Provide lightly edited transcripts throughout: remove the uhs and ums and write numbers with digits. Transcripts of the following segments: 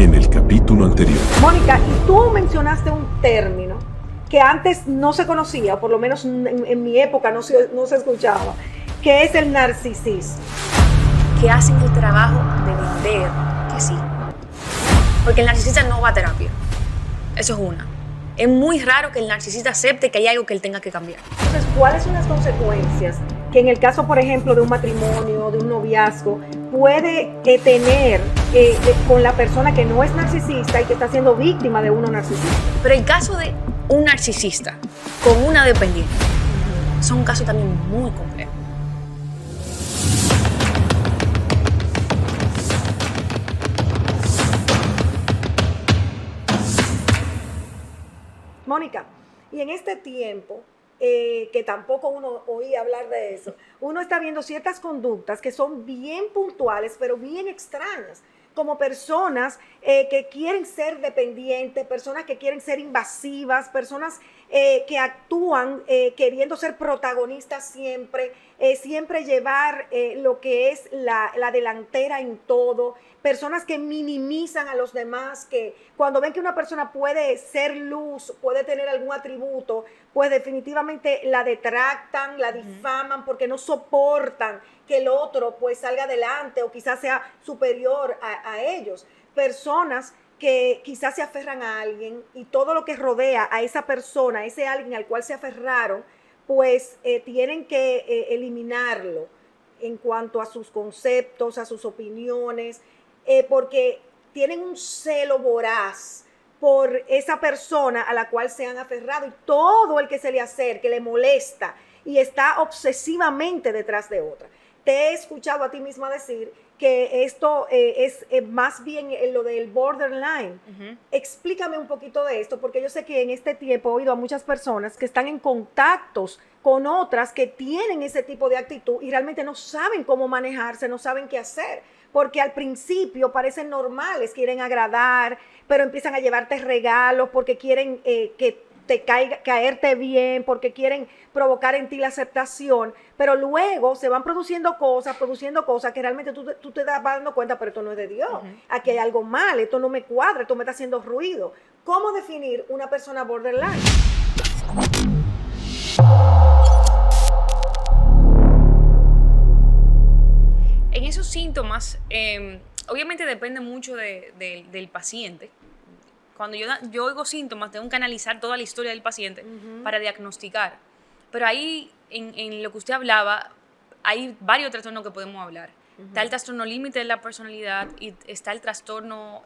en el capítulo anterior. Mónica, y tú mencionaste un término que antes no se conocía, o por lo menos en mi época no se escuchaba, que es el narcisismo. Que hacen el trabajo de vender que sí. Porque el narcisista no va a terapia. Eso es una. Es muy raro que el narcisista acepte que hay algo que él tenga que cambiar. Entonces, ¿cuáles son las consecuencias que en el caso, por ejemplo, de un matrimonio, de un noviazgo, puede tener con la persona que no es narcisista y que está siendo víctima de uno narcisista? Pero el caso de un narcisista con una dependiente son un caso también muy complejo. Mónica, y en este tiempo, que tampoco uno oía hablar de eso, uno está viendo ciertas conductas que son bien puntuales, pero bien extrañas, como personas que quieren ser dependientes, personas que quieren ser invasivas, personas que actúan queriendo ser protagonistas siempre, siempre llevar lo que es la delantera en todo, personas que minimizan a los demás, que cuando ven que una persona puede ser luz, puede tener algún atributo, pues definitivamente la detractan, la difaman porque no soportan que el otro pues salga adelante o quizás sea superior a ellos. Personas que quizás se aferran a alguien y todo lo que rodea a esa persona, a ese alguien al cual se aferraron, pues tienen que eliminarlo en cuanto a sus conceptos, a sus opiniones, porque tienen un celo voraz por esa persona a la cual se han aferrado y todo el que se le acerque le molesta y está obsesivamente detrás de otra. Te he escuchado a ti misma decir que esto es más bien lo del borderline. Explícame un poquito de esto, porque yo sé que en este tiempo he oído a muchas personas que están en contactos con otras que tienen ese tipo de actitud y realmente no saben cómo manejarse, no saben qué hacer, porque al principio parecen normales, quieren agradar, pero empiezan a llevarte regalos porque quieren que caerte bien, porque quieren provocar en ti la aceptación, pero luego se van produciendo cosas que realmente tú te vas dando cuenta, pero esto no es de Dios, aquí hay algo mal, esto no me cuadra, esto me está haciendo ruido. ¿Cómo definir una persona borderline? En esos síntomas, obviamente depende mucho del paciente. Cuando yo oigo síntomas, tengo que analizar toda la historia del paciente para diagnosticar. Pero ahí, en lo que usted hablaba, hay varios trastornos que podemos hablar. Está el trastorno límite de la personalidad y está el trastorno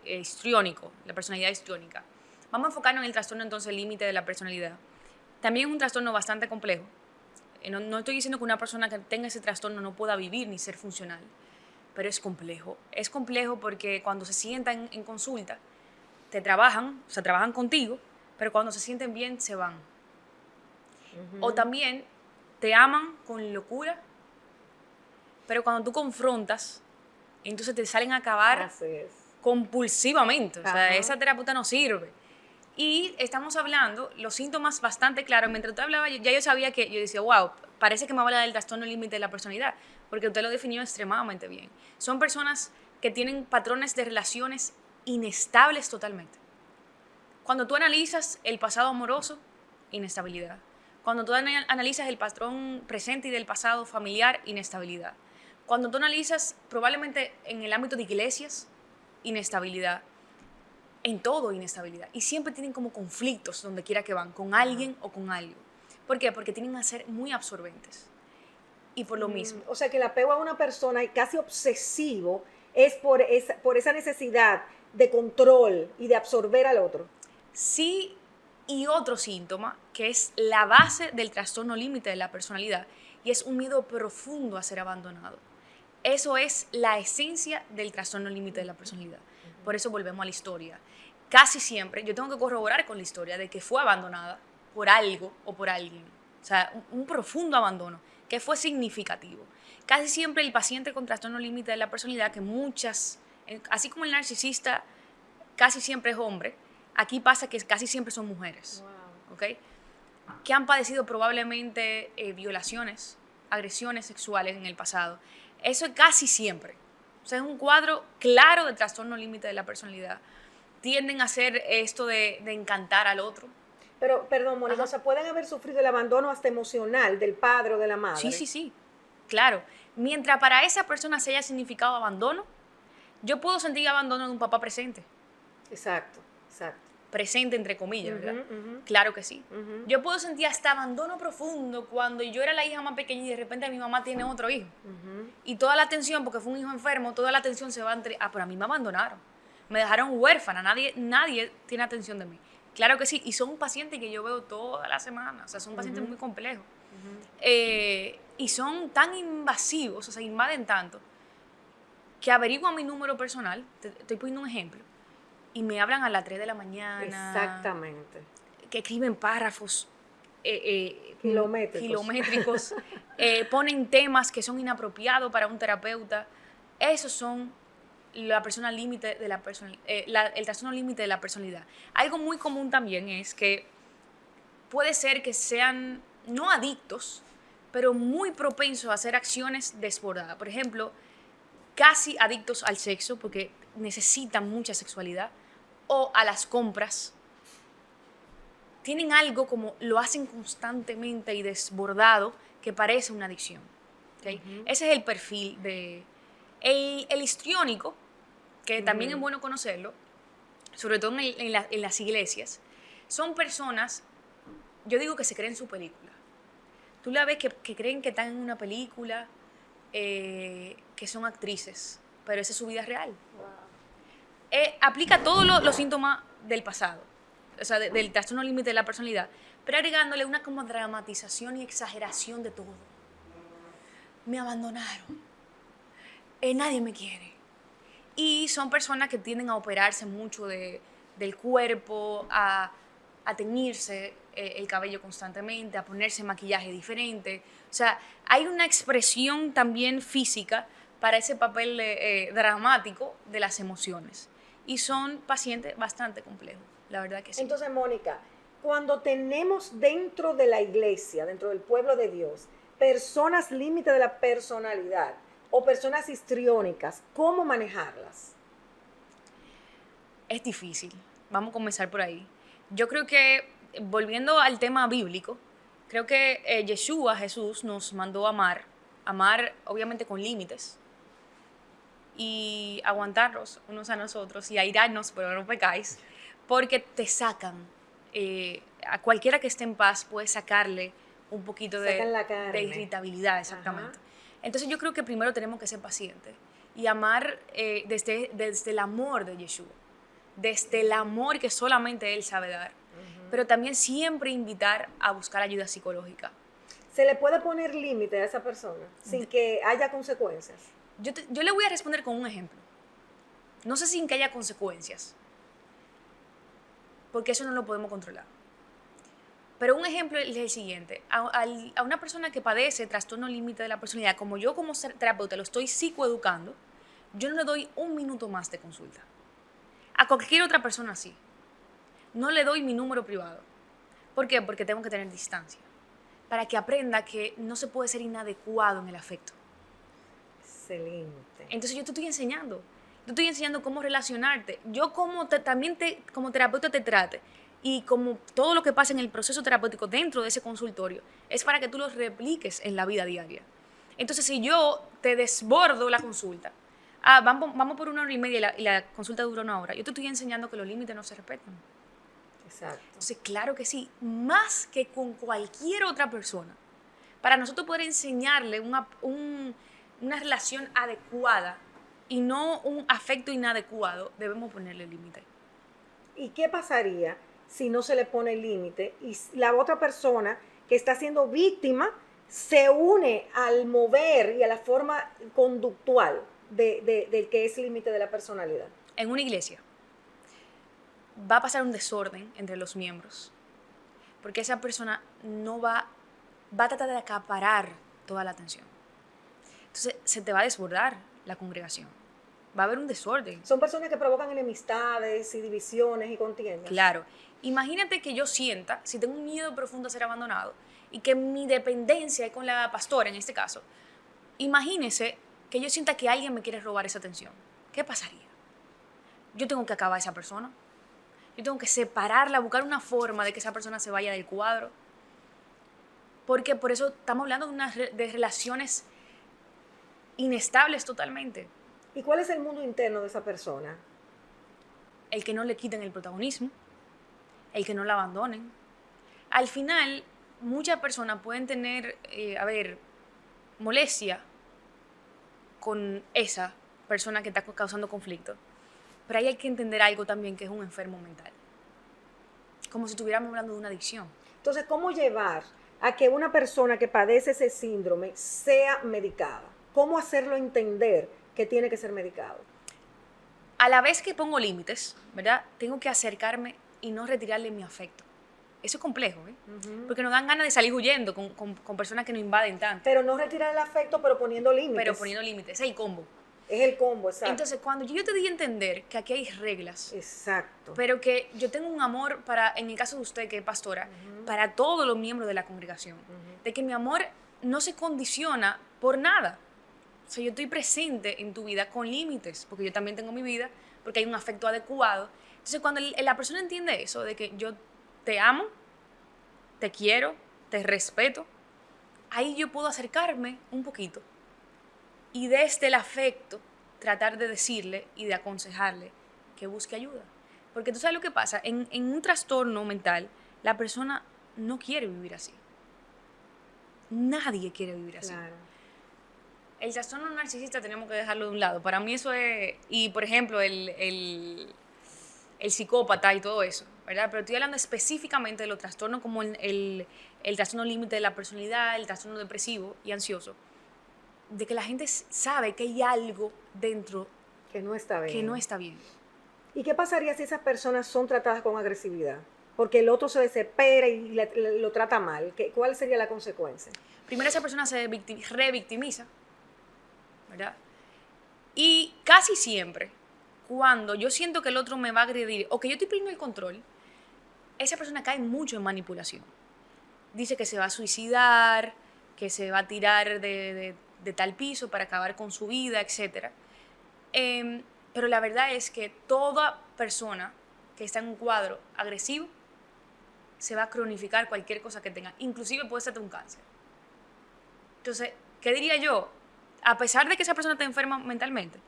histriónico, la personalidad histriónica. Vamos a enfocarnos en el trastorno entonces límite de la personalidad. También es un trastorno bastante complejo. No estoy diciendo que una persona que tenga ese trastorno no pueda vivir ni ser funcional, pero es complejo. Es complejo porque cuando se sientan en consulta, trabajan contigo, pero cuando se sienten bien, se van. O también te aman con locura, pero cuando tú confrontas, entonces te salen a acabar compulsivamente. O sea, esa terapeuta no sirve. Y estamos hablando, los síntomas bastante claros. Mientras tú hablabas, ya yo sabía que, yo decía, wow, parece que me habla del trastorno límite de la personalidad, porque usted lo definió extremadamente bien. Son personas que tienen patrones de relaciones inestables totalmente. Cuando tú analizas el pasado amoroso, inestabilidad. Cuando tú analizas el patrón presente y del pasado familiar, inestabilidad. Cuando tú analizas probablemente en el ámbito de iglesias, inestabilidad. En todo inestabilidad. Y siempre tienen como conflictos donde quiera que van, con alguien o con algo. ¿Por qué? Porque tienden a ser muy absorbentes. Y por lo mismo. O sea, que el apego a una persona casi obsesivo es por esa necesidad de control y de absorber al otro. Sí, y otro síntoma que es la base del trastorno límite de la personalidad y es un miedo profundo a ser abandonado. Eso es la esencia del trastorno límite de la personalidad. Por eso volvemos a la historia. Casi siempre yo tengo que corroborar con la historia de que fue abandonada por algo o por alguien. O sea, un profundo abandono que fue significativo. Casi siempre el paciente con trastorno límite de la personalidad, que así como el narcisista casi siempre es hombre, aquí pasa que casi siempre son mujeres. Wow. ¿Okay? Que han padecido probablemente violaciones, agresiones sexuales en el pasado. Eso es casi siempre. O sea, es un cuadro claro de trastorno límite de la personalidad. Tienden a hacer esto de encantar al otro. Pero, perdón, Mónica, Ajá. o sea, pueden haber sufrido el abandono hasta emocional del padre o de la madre. Sí, claro. Mientras para esa persona se haya significado abandono, yo puedo sentir abandono de un papá presente. Exacto. Presente entre comillas, ¿verdad? Ujú. Claro que sí. Ujú. Yo puedo sentir hasta abandono profundo cuando yo era la hija más pequeña y de repente mi mamá tiene otro hijo. Y toda la atención, porque fue un hijo enfermo, toda la atención se va entre, pero a mí me abandonaron. Me dejaron huérfana, nadie tiene atención de mí. Claro que sí, y son pacientes que yo veo toda la semana, o sea, son pacientes muy complejos. Y son tan invasivos, o sea, invaden tanto, que averiguan mi número personal, te estoy poniendo un ejemplo, y me hablan a las 3 de la mañana. Exactamente. Que escriben párrafos Kilométricos. Ponen temas que son inapropiados para un terapeuta. Esos son la persona límite de la el trastorno límite de la personalidad. Algo muy común también es que puede ser que sean no adictos, pero muy propensos a hacer acciones desbordadas. Por ejemplo, casi adictos al sexo porque necesitan mucha sexualidad, o a las compras. Tienen algo como lo hacen constantemente y desbordado que parece una adicción. ¿Okay? Ese es el perfil de... El histriónico, que también es bueno conocerlo, sobre todo en las iglesias, son personas, yo digo que se creen su película. Tú la ves que creen que están en una película, que son actrices, pero esa es su vida real. Aplica todos los síntomas del pasado, o sea, del trastorno límite de la personalidad, pero agregándole una como dramatización y exageración de todo. Me abandonaron, nadie me quiere. Y son personas que tienden a operarse mucho del cuerpo, a teñirse el cabello constantemente, a ponerse maquillaje diferente. O sea, hay una expresión también física para ese papel dramático de las emociones. Y son pacientes bastante complejos, la verdad que sí. Entonces, Mónica, cuando tenemos dentro de la iglesia, dentro del pueblo de Dios, personas límite de la personalidad o personas histriónicas, ¿cómo manejarlas? Es difícil. Vamos a comenzar por ahí. Yo creo que, volviendo al tema bíblico, creo que Yeshua, Jesús, nos mandó amar obviamente con límites, y aguantarnos unos a nosotros y airarnos, pero no pecáis, porque te sacan, a cualquiera que esté en paz puede sacarle un poquito de irritabilidad, exactamente. Ajá. Entonces yo creo que primero tenemos que ser pacientes y amar desde el amor de Yeshua, desde el amor que solamente Él sabe dar, pero también siempre invitar a buscar ayuda psicológica. ¿Se le puede poner límite a esa persona sin que haya consecuencias? Yo le voy a responder con un ejemplo. No sé sin que haya consecuencias, porque eso no lo podemos controlar. Pero un ejemplo es el siguiente. A una persona que padece trastorno límite de la personalidad, como yo como terapeuta lo estoy psicoeducando, yo no le doy un minuto más de consulta. A cualquier otra persona sí. No le doy mi número privado. ¿Por qué? Porque tengo que tener distancia. Para que aprenda que no se puede ser inadecuado en el afecto. Excelente. Entonces yo te estoy enseñando. Te estoy enseñando cómo relacionarte. Yo como terapeuta te trate. Y como todo lo que pasa en el proceso terapéutico dentro de ese consultorio, es para que tú lo repliques en la vida diaria. Entonces si yo te desbordo la consulta, vamos por 1 hora y media y la consulta dura 1 hora, yo te estoy enseñando que los límites no se respetan. Exacto. Entonces, claro que sí, más que con cualquier otra persona. Para nosotros poder enseñarle una relación adecuada y no un afecto inadecuado, debemos ponerle límite. ¿Y qué pasaría si no se le pone límite y la otra persona que está siendo víctima se une al mover y a la forma conductual del que es límite de la personalidad? En una iglesia va a pasar un desorden entre los miembros, porque esa persona no va a tratar de acaparar toda la atención. Entonces se te va a desbordar la congregación. Va a haber un desorden. Son personas que provocan enemistades y divisiones y contiendas. Claro. Imagínate que yo sienta, si tengo un miedo profundo a ser abandonado y que mi dependencia es con la pastora en este caso, imagínese que yo sienta que alguien me quiere robar esa atención, ¿qué pasaría? Yo tengo que acabar a esa persona. Yo tengo que separarla, buscar una forma de que esa persona se vaya del cuadro. Porque por eso estamos hablando de relaciones inestables totalmente. ¿Y cuál es el mundo interno de esa persona? El que no le quiten el protagonismo, el que no la abandonen. Al final, muchas personas pueden tener, molestia con esa persona que está causando conflicto. Pero ahí hay que entender algo también, que es un enfermo mental. Como si estuviéramos hablando de una adicción. Entonces, ¿cómo llevar a que una persona que padece ese síndrome sea medicada? ¿Cómo hacerlo entender que tiene que ser medicado? A la vez que pongo límites, ¿verdad? Tengo que acercarme y no retirarle mi afecto. Eso es complejo, ¿eh? Porque nos dan ganas de salir huyendo con personas que nos invaden tanto. Pero no retirar el afecto, pero poniendo límites. Pero poniendo límites, es el combo. Es el combo, exacto. Entonces, cuando yo te di a entender que aquí hay reglas, exacto, pero que yo tengo un amor para, en el caso de usted que es pastora, para todos los miembros de la congregación, de que mi amor no se condiciona por nada. O sea, yo estoy presente en tu vida con límites, porque yo también tengo mi vida, porque hay un afecto adecuado. Entonces, cuando la persona entiende eso, de que yo te amo, te quiero, te respeto, ahí yo puedo acercarme un poquito y desde el afecto tratar de decirle y de aconsejarle que busque ayuda. Porque tú sabes lo que pasa, en un trastorno mental, la persona no quiere vivir así. Nadie quiere vivir así. claro. El trastorno narcisista tenemos que dejarlo de un lado. Para mí eso es, y por ejemplo, el psicópata y todo eso, ¿verdad? Pero estoy hablando específicamente de los trastornos como el trastorno límite de la personalidad, el trastorno depresivo y ansioso. De que la gente sabe que hay algo dentro Que no está bien. que no está bien. ¿Y qué pasaría si esas personas son tratadas con agresividad? Porque el otro se desespera y lo trata mal. ¿Cuál sería la consecuencia? Primero esa persona se revictimiza, ¿verdad? Y casi siempre, cuando yo siento que el otro me va a agredir o que yo estoy perdiendo el control, esa persona cae mucho en manipulación. Dice que se va a suicidar, que se va a tirar de tal piso para acabar con su vida, etc. Pero la verdad es que toda persona que está en un cuadro agresivo se va a cronificar cualquier cosa que tenga, inclusive puede ser un cáncer. Entonces, ¿qué diría yo? A pesar de que esa persona está enferma mentalmente,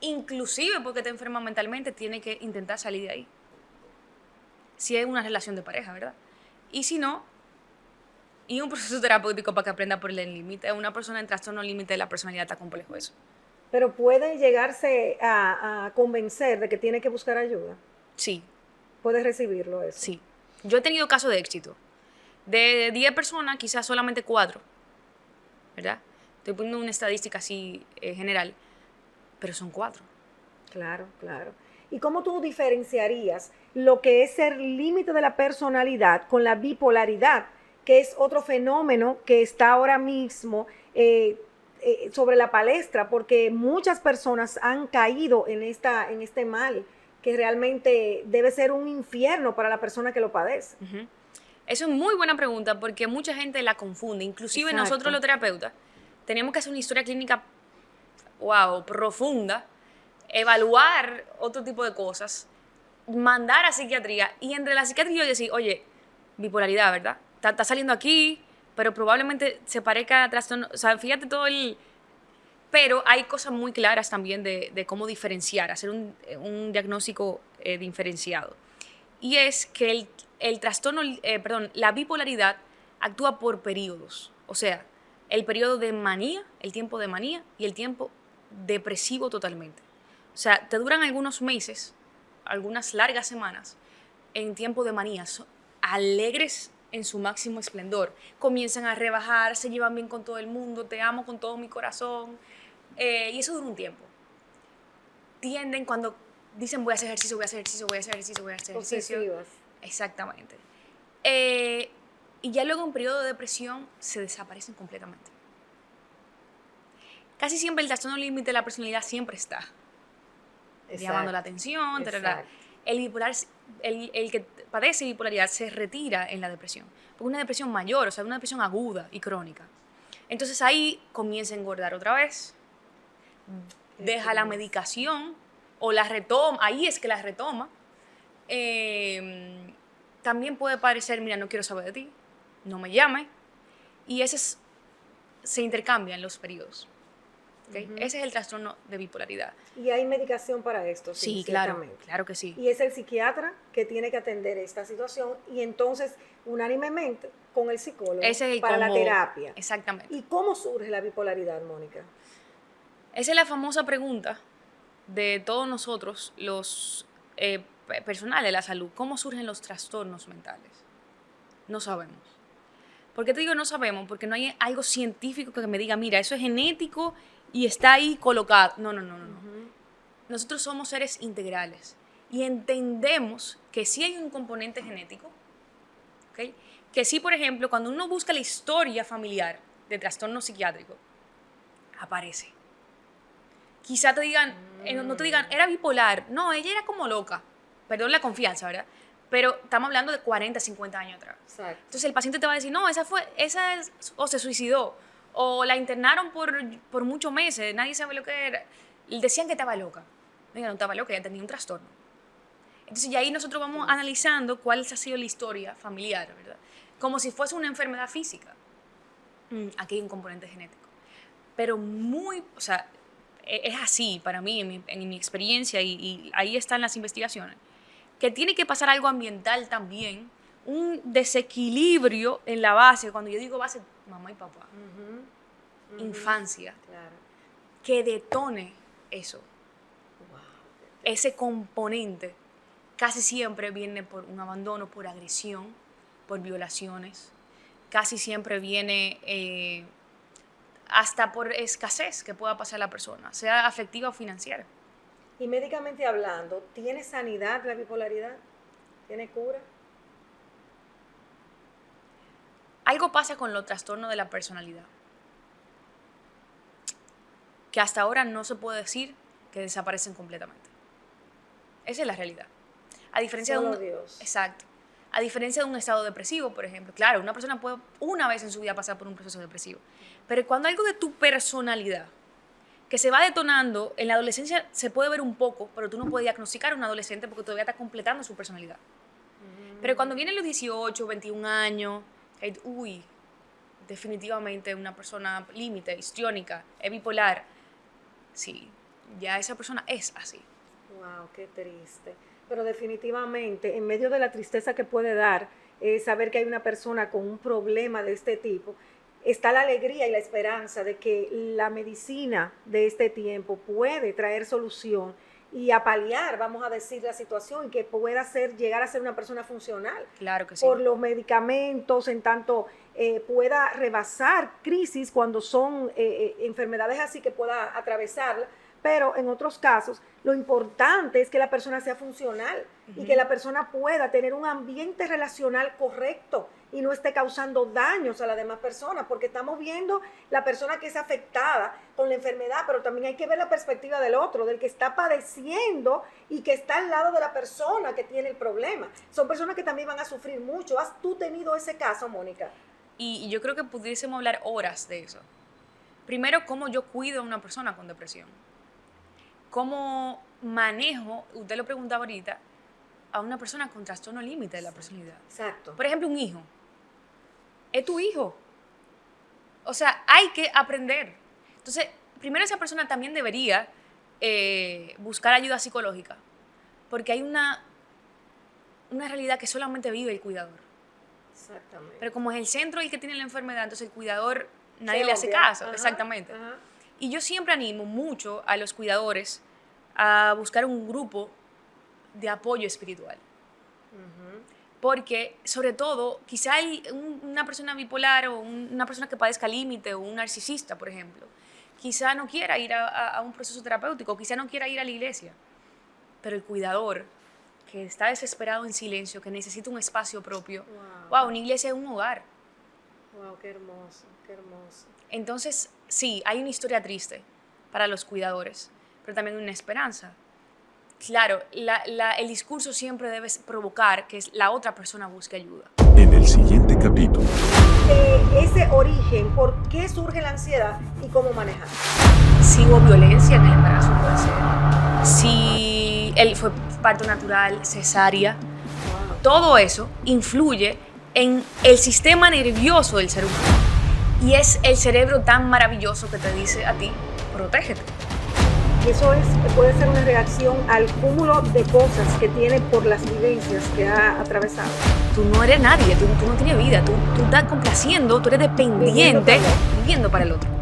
inclusive porque está enferma mentalmente, tiene que intentar salir de ahí. Si es una relación de pareja, ¿verdad? Y si no, y un proceso terapéutico para que aprenda por el límite. Una persona en trastorno límite de la personalidad está complejo eso. Pero puede llegarse a convencer de que tiene que buscar ayuda. Sí. Puede recibirlo eso. Sí. Yo he tenido casos de éxito. De 10 personas, quizás solamente 4. ¿Verdad? Estoy poniendo una estadística así general. Pero son 4. Claro, claro. ¿Y cómo tú diferenciarías lo que es el límite de la personalidad con la bipolaridad, que es otro fenómeno que está ahora mismo sobre la palestra, porque muchas personas han caído en este mal, que realmente debe ser un infierno para la persona que lo padece? Uh-huh. Eso es muy buena pregunta, porque mucha gente la confunde. Inclusive Exacto. Nosotros los terapeutas tenemos que hacer una historia clínica profunda, evaluar otro tipo de cosas, mandar a psiquiatría, y entre la psiquiatría yo decir, oye, bipolaridad, ¿verdad? Está saliendo aquí, pero probablemente se parezca a trastorno. O sea, fíjate todo el... Pero hay cosas muy claras también de cómo diferenciar, hacer un diagnóstico diferenciado. Y es que el trastorno, la bipolaridad actúa por periodos. O sea, el periodo de manía, el tiempo de manía y el tiempo depresivo totalmente. O sea, te duran algunos meses, algunas largas semanas en tiempo de manía, alegres en su máximo esplendor. Comienzan a rebajar, se llevan bien con todo el mundo, te amo con todo mi corazón. Y eso dura un tiempo. Tienden cuando dicen voy a hacer ejercicio, voy a hacer ejercicio, voy a hacer ejercicio, voy a hacer ejercicio. Obsesivas. Exactamente. Y ya luego en periodo de depresión se desaparecen completamente. Casi siempre el trastorno límite de la personalidad siempre está. Exacto. Llamando la atención. El bipolar, el que padece bipolaridad se retira en la depresión. Porque una depresión mayor, o sea, una depresión aguda y crónica. Entonces ahí comienza a engordar otra vez. deja la medicación o la retoma, ahí es que la retoma. También puede parecer, mira, no quiero saber de ti, no me llame, y se intercambian los periodos. ¿Okay? Ese es el trastorno de bipolaridad. ¿Y hay medicación para esto? Sí, claro que sí. Y es el psiquiatra que tiene que atender esta situación y entonces, unánimemente, con el psicólogo para la terapia. Exactamente. ¿Y cómo surge la bipolaridad, Mónica? Esa es la famosa pregunta de todos nosotros, los personal de la salud. ¿Cómo surgen los trastornos mentales? No sabemos. ¿Por qué te digo no sabemos? Porque no hay algo científico que me diga, mira, eso es genético y está ahí colocado. No. Nosotros somos seres integrales y entendemos que sí hay un componente genético, ¿okay? Que sí, por ejemplo, cuando uno busca la historia familiar de trastorno psiquiátrico, aparece. Quizá te digan, no te digan, era bipolar. No, ella era como loca. Perdón la confianza, ¿verdad? Pero estamos hablando de 40, 50 años atrás. Exacto. Entonces el paciente te va a decir, no, o se suicidó, o la internaron por muchos meses, nadie sabe lo que era. Le decían que estaba loca. Venga, no estaba loca, ella tenía un trastorno. Entonces ya ahí nosotros vamos analizando cuál ha sido la historia familiar, ¿verdad? Como si fuese una enfermedad física. Aquí hay un componente genético. Pero es así para mí, en mi experiencia, y ahí están las investigaciones, que tiene que pasar algo ambiental también, un desequilibrio en la base, cuando yo digo base, mamá y papá, infancia, claro, que detone eso. Wow. Ese componente casi siempre viene por un abandono, por agresión, por violaciones, casi siempre viene hasta por escasez que pueda pasar la persona, sea afectiva o financiera. Y médicamente hablando, ¿tiene sanidad la bipolaridad? ¿Tiene cura? Algo pasa con los trastornos de la personalidad, que hasta ahora no se puede decir que desaparecen completamente. Esa es la realidad. A diferencia Solo de un, Dios. Exacto. A diferencia de un estado depresivo, por ejemplo. Claro, una persona puede una vez en su vida pasar por un proceso depresivo. Pero cuando algo de tu personalidad que se va detonando, en la adolescencia se puede ver un poco, pero tú no puedes diagnosticar a un adolescente porque todavía está completando su personalidad. Pero cuando vienen los 18, 21 años, definitivamente una persona límite, histriónica, es bipolar, sí, ya esa persona es así. Wow, qué triste. Pero definitivamente, en medio de la tristeza que puede dar saber que hay una persona con un problema de este tipo, está la alegría y la esperanza de que la medicina de este tiempo puede traer solución y paliar, vamos a decir, la situación y que pueda llegar a ser una persona funcional. Claro que sí. Por los medicamentos, en tanto pueda rebasar crisis cuando son enfermedades así que pueda atravesarla. Pero en otros casos, lo importante es que la persona sea funcional y que la persona pueda tener un ambiente relacional correcto y no esté causando daños a las demás personas, porque estamos viendo la persona que es afectada con la enfermedad, pero también hay que ver la perspectiva del otro, del que está padeciendo y que está al lado de la persona que tiene el problema. Son personas que también van a sufrir mucho. ¿Has tú tenido ese caso, Mónica? Y yo creo que pudiésemos hablar horas de eso. Primero, cómo yo cuido a una persona con depresión. ¿Cómo manejo, usted lo preguntaba ahorita, a una persona con trastorno límite de la personalidad? Exacto. Por ejemplo, un hijo. Es tu hijo. O sea, hay que aprender. Entonces, primero esa persona también debería buscar ayuda psicológica, porque hay una realidad que solamente vive el cuidador. Exactamente. Pero como es el centro el que tiene la enfermedad, entonces el cuidador nadie le hace caso. Ajá, exactamente. Ajá. Y yo siempre animo mucho a los cuidadores a buscar un grupo de apoyo espiritual. Porque, sobre todo, quizá una persona bipolar o una persona que padezca límite o un narcisista, por ejemplo, quizá no quiera ir a un proceso terapéutico, quizá no quiera ir a la iglesia. Pero el cuidador, que está desesperado en silencio, que necesita un espacio propio, wow, una iglesia es un hogar. Wow, qué hermoso, qué hermoso. Entonces, sí, hay una historia triste para los cuidadores, pero también una esperanza. Claro, el discurso siempre debe provocar que la otra persona busque ayuda. En el siguiente capítulo. ese origen, por qué surge la ansiedad y cómo manejarla. Si hubo violencia en el embarazo, puede ser. Si él fue parto natural, cesárea, todo eso influye en el sistema nervioso del ser humano. Y es el cerebro tan maravilloso que te dice a ti, protégete. Eso puede ser una reacción al cúmulo de cosas que tiene por las vivencias que ha atravesado. Tú no eres nadie, tú no tienes vida, tú estás complaciendo, tú eres dependiente, viviendo para el otro.